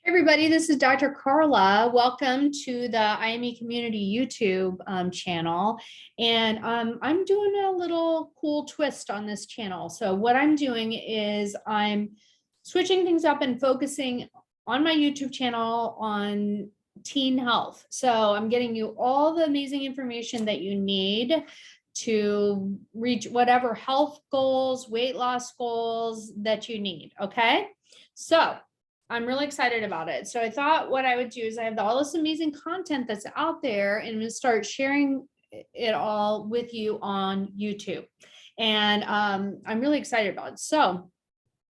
Hey everybody, this is Dr. Karla. Welcome to the IME Community YouTube channel. And I'm doing a little cool twist on this channel. So what I'm doing is I'm switching things up and focusing on my YouTube channel on teen health. So I'm getting you all the amazing information that you need to reach whatever health goals, weight loss goals that you need. Okay. So I'm really excited about it. So I thought what I would do is I have all this amazing content that's out there and I'm going to start sharing it all with you on YouTube. And I'm really excited about it. So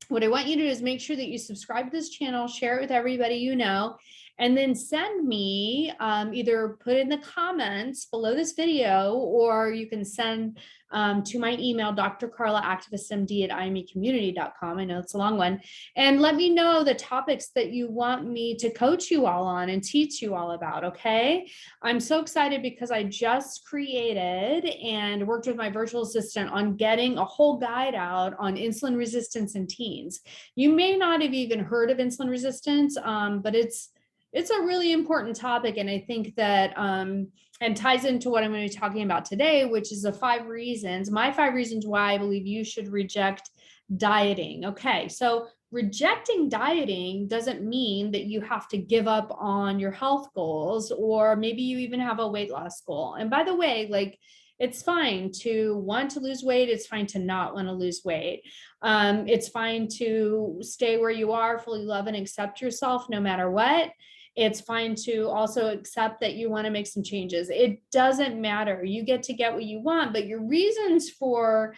what I want you to do is make sure that you subscribe to this channel, share it with everybody you know, and then send me either put in the comments below this video, or you can send to my email, drkarlaactivistmd@imecommunity.com. I know it's a long one. And let me know the topics that you want me to coach you all on and teach you all about, okay? I'm so excited because I just created and worked with my virtual assistant on getting a whole guide out on insulin resistance in teens. You may not have even heard of insulin resistance, but it's a really important topic. And I think that, and ties into what I'm going to be talking about today, which is my 5 reasons why I believe you should reject dieting. Okay. So rejecting dieting doesn't mean that you have to give up on your health goals, or maybe you even have a weight loss goal. And by the way, like, it's fine to want to lose weight. It's fine to not want to lose weight. It's fine to stay where you are, fully love and accept yourself no matter what. It's fine to also accept that you want to make some changes. It doesn't matter. You get to get what you want, but your reasons for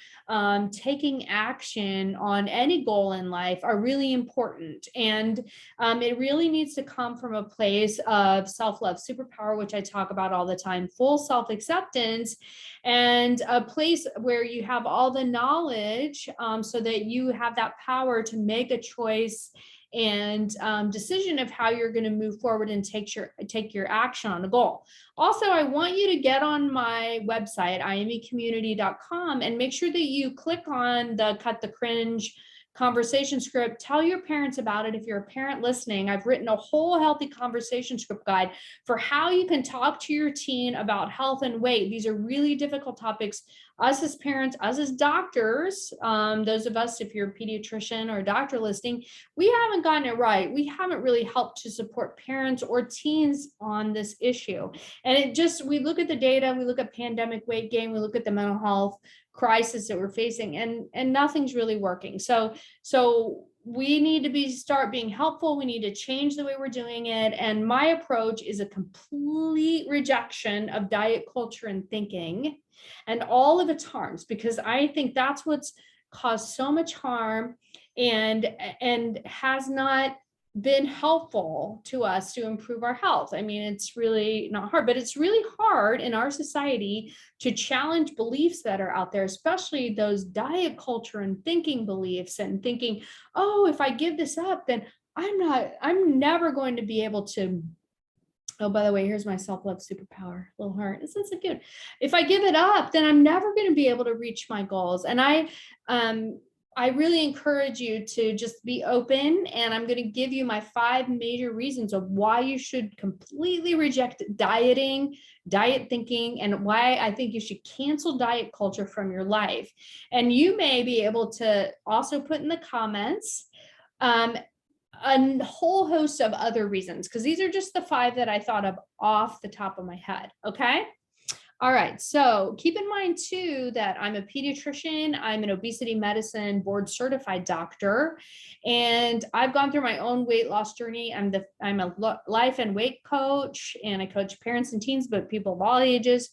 taking action on any goal in life are really important. And it really needs to come from a place of self-love, superpower, which I talk about all the time, full self-acceptance, and a place where you have all the knowledge so that you have that power to make a choice and decision of how you're going to move forward and take your action on a goal. Also, I want you to get on my website, imecommunity.com, and make sure that you click on the Cut the Cringe conversation script. Tell your parents about it. If you're a parent listening, I've written a whole healthy conversation script guide for how you can talk to your teen about health and weight. These are really difficult topics. Us as parents, us as doctors, those of us, if you're a pediatrician or a doctor listening, we haven't gotten it right. We haven't really helped to support parents or teens on this issue. And we look at the data, we look at pandemic weight gain, we look at the mental health crisis that we're facing, and nothing's really working. So we need to start being helpful. We need to change the way we're doing it. And my approach is a complete rejection of diet culture and thinking and all of its harms, because I think that's what's caused so much harm and has not been helpful to us to improve our health. I mean, it's really not hard, but it's really hard in our society to challenge beliefs that are out there, especially those diet culture and thinking beliefs, and thinking, oh, if I give this up, then I'm never going to be able to. Oh, by the way, here's my self-love superpower, little heart. Isn't so cute? If I give it up, then I'm never going to be able to reach my goals. And I really encourage you to just be open, and I'm going to give you my 5 major reasons of why you should completely reject dieting, diet thinking, and why I think you should cancel diet culture from your life. And you may be able to also put in the comments a whole host of other reasons, because these are just the 5 that I thought of off the top of my head. Okay. All right. So keep in mind too, that I'm a pediatrician. I'm an obesity medicine board certified doctor, and I've gone through my own weight loss journey. I'm a life and weight coach, and I coach parents and teens, but people of all ages.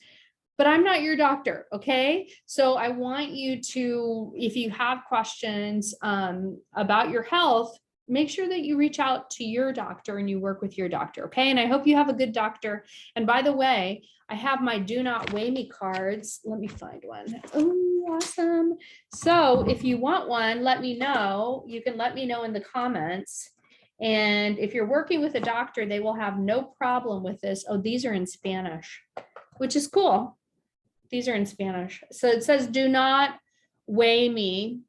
But I'm not your doctor, okay? So I want you to, if you have questions about your health, make sure that you reach out to your doctor and you work with your doctor, okay? And I hope you have a good doctor. And by the way, I have my Do Not Weigh Me cards. Let me find one. Oh, awesome. So if you want one, let me know. You can let me know in the comments. And if you're working with a doctor, they will have no problem with this. Oh, these are in Spanish, which is cool. These are in Spanish. So it says, do not weigh me.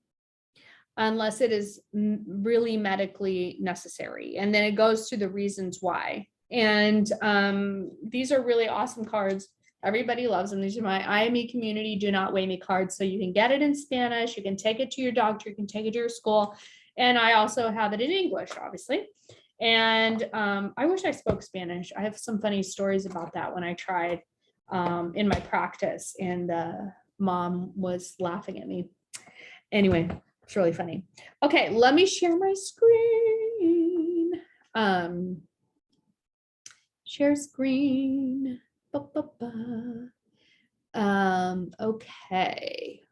unless it is really medically necessary. And then it goes to the reasons why. And these are really awesome cards. Everybody loves them. These are my IME community do not weigh me cards. So you can get it in Spanish. You can take it to your doctor. You can take it to your school. And I also have it in English, obviously. And I wish I spoke Spanish. I have some funny stories about that when I tried in my practice, and the mom was laughing at me. Anyway, it's really funny. Okay, let me share my screen. Share screen. Ba, ba, ba. Okay.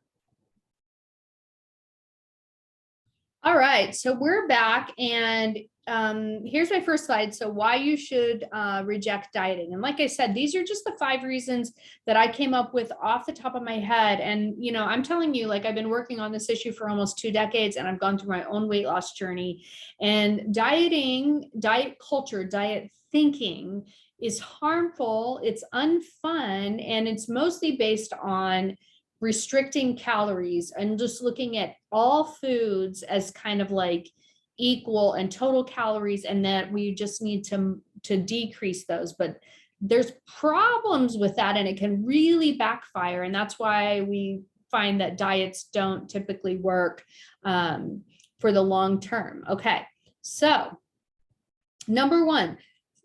All right, so we're back, and here's my first slide. So why you should reject dieting. And like I said, these are just the 5 reasons that I came up with off the top of my head. And, you know, I'm telling you, like, I've been working on this issue for almost 2 decades, and I've gone through my own weight loss journey. And dieting, diet culture, diet thinking is harmful, it's unfun, and it's mostly based on restricting calories and just looking at all foods as kind of like equal and total calories, and that we just need to decrease those. But there's problems with that, and it can really backfire. And that's why we find that diets don't typically work for the long term. Okay, so number 1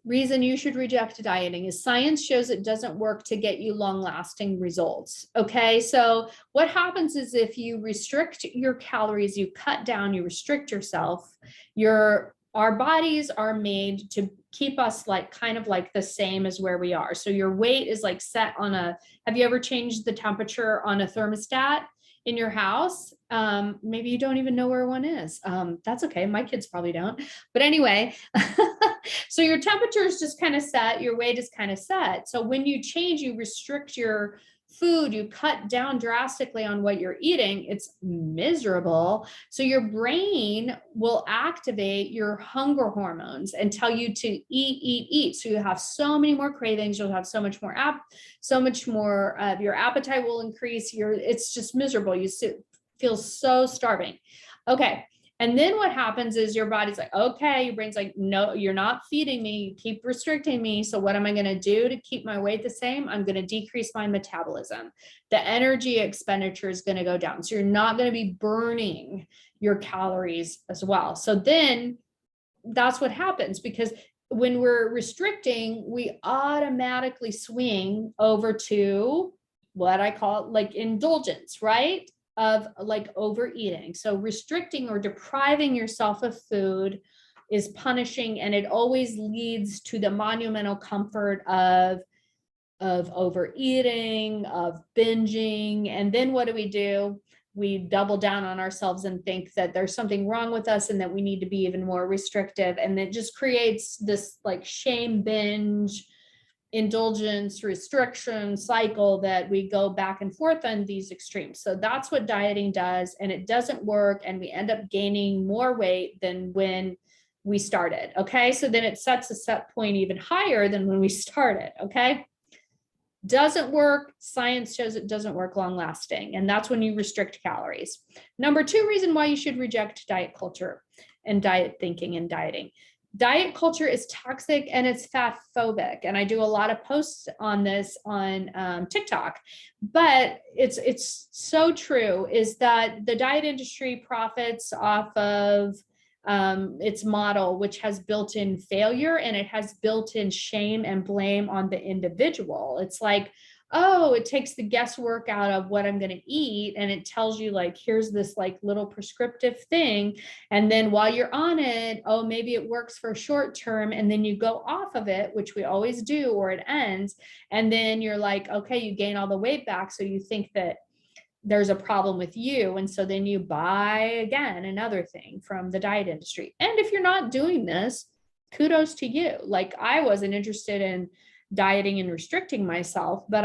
reason you should reject dieting is science shows it doesn't work to get you long-lasting results. Okay, so what happens is if you restrict your calories, you cut down, you restrict yourself, our bodies are made to keep us like kind of like the same as where we are. So your weight is like set on have you ever changed the temperature on a thermostat in your house? Maybe you don't even know where one is. That's okay. My kids probably don't. But anyway, so your temperature is just kind of set. Your weight is kind of set. So when you change, you restrict your food, you cut down drastically on what you're eating, it's miserable. So your brain will activate your hunger hormones and tell you to eat. So you have so many more cravings. You'll have so much more your appetite will increase. It's just miserable. You feel so starving. Okay. And then what happens is your body's like, okay, your brain's like, no, you're not feeding me. You keep restricting me. So what am I going to do to keep my weight the same? I'm going to decrease my metabolism. The energy expenditure is going to go down. So you're not going to be burning your calories as well. So then that's what happens, because when we're restricting, we automatically swing over to what I call like indulgence, right? Of like overeating. So restricting or depriving yourself of food is punishing, and it always leads to the monumental comfort of overeating, of binging. And then what do? We double down on ourselves and think that there's something wrong with us and that we need to be even more restrictive. And it just creates this like shame, binge, indulgence, restriction cycle that we go back and forth on these extremes. So that's what dieting does, and it doesn't work, and we end up gaining more weight than when we started. Okay, so then it sets a set point even higher than when we started. Okay, doesn't work. Science shows it doesn't work long lasting, and that's when you restrict calories. Number 2 reason why you should reject diet culture and diet thinking and dieting. Diet culture is toxic and it's fat phobic. And I do a lot of posts on this on TikTok, but it's so true, is that the diet industry profits off of its model, which has built-in failure, and it has built-in shame and blame on the individual. It's like, oh, it takes the guesswork out of what I'm going to eat, and it tells you like, here's this like little prescriptive thing. And then while you're on it, oh, maybe it works for short term, and then you go off of it, which we always do, or it ends. And then you're like, okay, you gain all the weight back. So you think that there's a problem with you. And so then you buy again another thing from the diet industry. And if you're not doing this, kudos to you. Like, I wasn't interested in dieting and restricting myself, but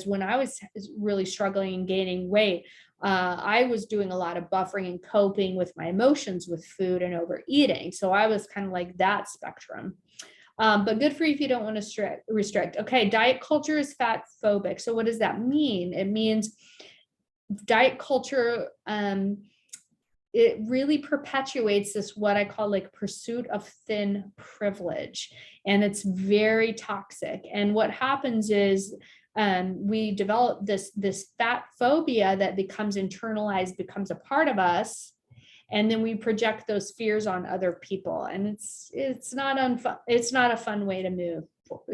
when I was really struggling and gaining weight, I was doing a lot of buffering and coping with my emotions with food and overeating. So I was kind of like that spectrum. But good for you if you don't want to restrict. Okay, diet culture is fat phobic. So what does that mean? It means diet culture it really perpetuates this, what I call like pursuit of thin privilege. And it's very toxic. And what happens is we develop this fat phobia that becomes internalized, becomes a part of us. And then we project those fears on other people. And it's not a fun way to move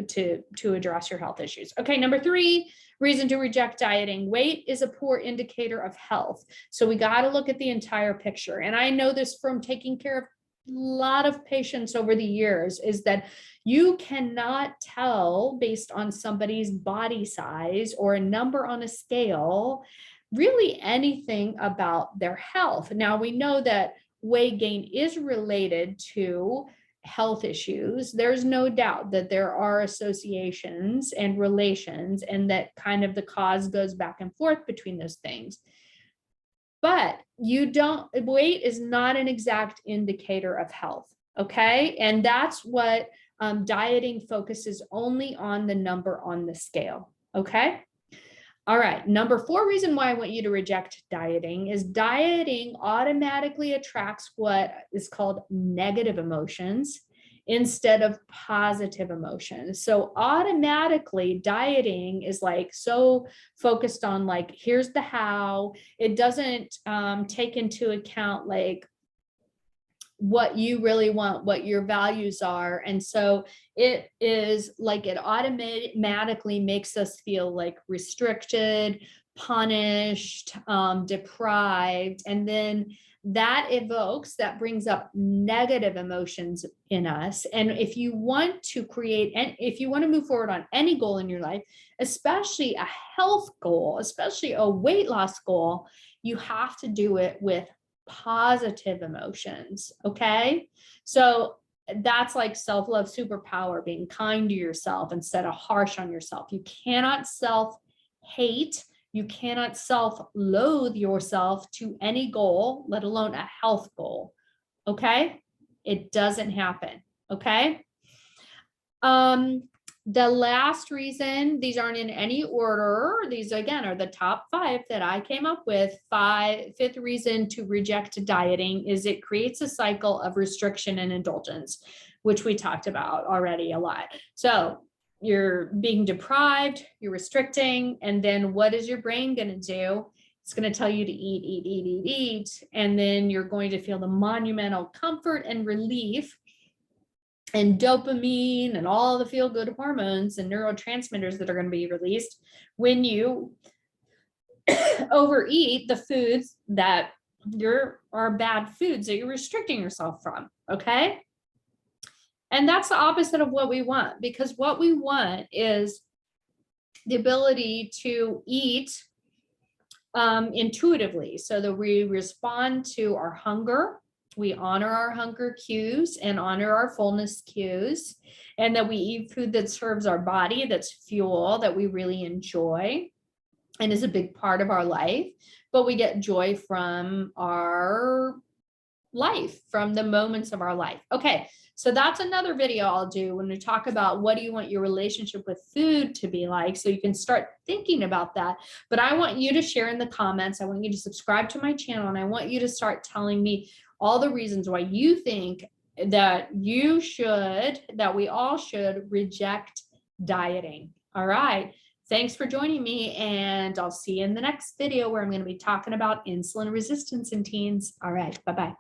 to address your health issues. Okay, number 3 reason to reject dieting: weight is a poor indicator of health. So we got to look at the entire picture. And I know this from taking care of a lot of patients over the years, is that you cannot tell based on somebody's body size or a number on a scale really anything about their health. Now we know that weight gain is related to health issues. There's no doubt that there are associations and relations, and that kind of the cause goes back and forth between those things. But weight is not an exact indicator of health. Okay. And that's what dieting focuses only on the number on the scale. Okay. All right. Number 4 reason why I want you to reject dieting is dieting automatically attracts what is called negative emotions instead of positive emotions. So automatically dieting is like so focused on like, here's the how. It doesn't take into account like what you really want, what your values are. And so it is like it automatically makes us feel like restricted, punished, deprived. And then that brings up negative emotions in us. And if you want to if you want to move forward on any goal in your life, especially a health goal, especially a weight loss goal, you have to do it with positive emotions. Okay. So that's like self-love superpower, being kind to yourself instead of harsh on yourself. You cannot self-hate. You cannot self-loathe yourself to any goal, let alone a health goal. Okay. It doesn't happen. Okay. The last reason, these aren't in any order. These again are the top 5 that I came up with. 5th reason to reject dieting is it creates a cycle of restriction and indulgence, which we talked about already a lot. So you're being deprived, you're restricting, and then what is your brain going to do? It's going to tell you to eat. And then you're going to feel the monumental comfort and relief and dopamine and all the feel-good hormones and neurotransmitters that are going to be released when you overeat the foods that are bad foods that you're restricting yourself from. Okay. And that's the opposite of what we want, because what we want is the ability to eat intuitively, so that we respond to our hunger. We honor our hunger cues and honor our fullness cues, and that we eat food that serves our body, that's fuel that we really enjoy and is a big part of our life, but we get joy from our life, from the moments of our life. Okay, so that's another video I'll do when we talk about what do you want your relationship with food to be like, so you can start thinking about that. But I want you to share in the comments. I want you to subscribe to my channel, and I want you to start telling me all the reasons why you think that we all should reject dieting. All right. Thanks for joining me, and I'll see you in the next video where I'm going to be talking about insulin resistance in teens. All right. Bye-bye.